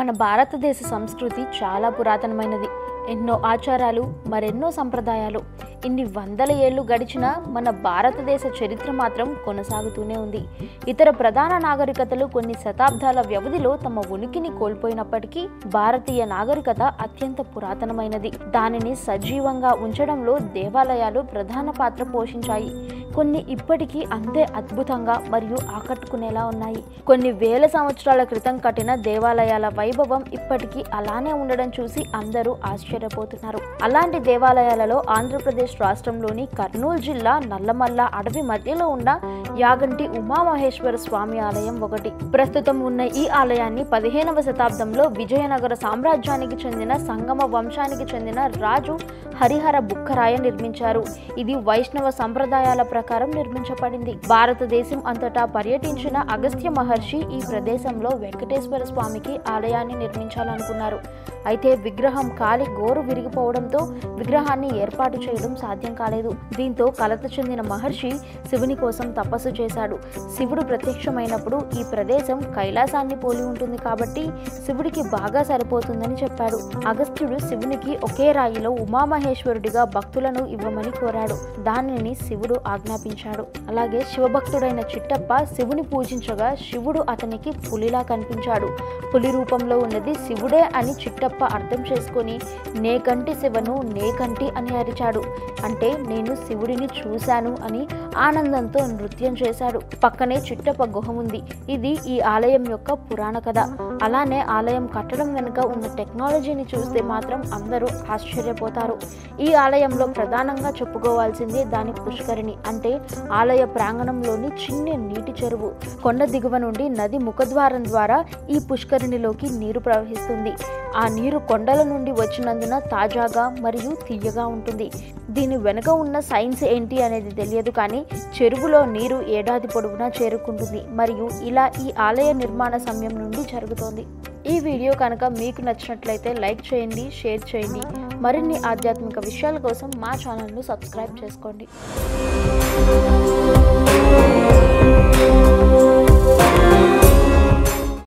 మన భారతదేశ సంస్కృతి చాలా పురాతనమైనది. ఎన్నో ఆచారాలు, మరెన్నో సంప్రదాయాలు. ఇన్ని వందల ఏళ్లు గడిచినా మన భారతదేశ చరిత్ర మాత్రం కొనసాగుతూనే ఉంది. ఇతర ప్రధాన నాగరికతలు కొన్ని శతాబ్దాల వ్యవధిలో తమ ఉనికిని కోల్పోయినప్పటికీ భారతీయ నాగరికత అత్యంత పురాతనమైనది. దానిని సజీవంగా ఉంచడంలో దేవాలయాలు ప్రధాన పాత్ర పోషించాయి. కొన్ని ఇప్పటికీ అంతే అద్భుతంగా మరియు ఆకట్టుకునేలా ఉన్నాయి. కొన్ని వేల సంవత్సరాల క్రితం కట్టిన దేవాలయాల వైభవం ఇప్పటికీ అలానే ఉండడం చూసి అందరూ ఆశ్చర్యపోతున్నారు. అలాంటి దేవాలయాలలో ఆంధ్రప్రదేశ్ రాష్ట్రంలోని కర్నూలు జిల్లా నల్లమల్ల అడవి మధ్యలో ఉన్న యాగంటి ఉమామహేశ్వర స్వామి ఆలయం ఒకటి. ప్రస్తుతం ఉన్న ఈ ఆలయాన్ని 15వ శతాబ్దంలో విజయనగర సామ్రాజ్యానికి చెందిన సంగమ వంశానికి చెందిన రాజు హరిహర బుక్కరాయ నిర్మించారు. ఇది వైష్ణవ సంప్రదాయాల ప్రకారం నిర్మించబడింది. భారతదేశం అంతటా పర్యటించిన అగస్త్య మహర్షి ఈ ప్రదేశంలో వెంకటేశ్వర స్వామికి ఆలయాన్ని నిర్మించాలనుకున్నారు. అయితే విగ్రహం కాలి గోరు విరిగిపోవడంతో విగ్రహాన్ని ఏర్పాటు చేయడం సాధ్యం కాలేదు. దీంతో కలత చెందిన మహర్షి శివుని కోసం తపస్సు చేశాడు. శివుడు ప్రత్యక్షమైనప్పుడు ఈ ప్రదేశం కైలాసాన్ని పోలి ఉంటుంది కాబట్టి శివుడికి బాగా సరిపోతుందని చెప్పాడు. అగస్త్యుడు శివునికి ఒకే రాయిలో ఉమామహేశ్వరుడిగా భక్తులను ఇవ్వమని కోరాడు. దానిని శివుడు ఆజ్ఞాపించాడు. అలాగే శివభక్తుడైన చిట్టప్ప శివుని పూజించగా శివుడు అతనికి పులిలా కనిపించాడు. పులి రూపంలో ఉన్నది శివుడే అని చిట్టప్ప అర్థం చేసుకొని నేకంటి శివను నేకంటి అని అరిచాడు. అంటే నేను శివుడిని చూశాను అని ఆనందంతో నృత్యం చేశాడు. పక్కనే చిట్టప్ప గుహ ఉంది. ఇది ఈ ఆలయం యొక్క పురాణ కథ. అలానే ఆలయం కట్టడం వెనుక ఉన్న టెక్నాలజీని చూస్తే మాత్రం అందరూ ఆశ్చర్యపోతారు. ఈ ఆలయంలో ప్రధానంగా చెప్పుకోవాల్సింది దాని పుష్కరిణి, అంటే ఆలయ ప్రాంగణంలోని చిన్న నీటి చెరువు. కొండ దిగువ నుండి నది ముఖద్వారం ద్వారా ఈ పుష్కరిణిలోకి నీరు ప్రవహిస్తుంది. ఆ నీరు కొండల నుండి వచ్చినందున తాజాగా మరియు తీయగా ఉంటుంది. దీని వెనుక ఉన్న సైన్స్ ఏంటి అనేది తెలియదు, కానీ చెరువులో నీరు ఏడాది పొడవునా చేరుకుంటుంది మరియు ఇలా ఈ ఆలయ నిర్మాణ సమయం నుండి జరుగుతోంది. ఈ వీడియో కనుక మీకు నచ్చినట్లయితే లైక్ చేయండి, షేర్ చేయండి. మరిన్ని ఆధ్యాత్మిక విషయాల కోసం మా ఛానల్ను సబ్స్క్రైబ్ చేసుకోండి.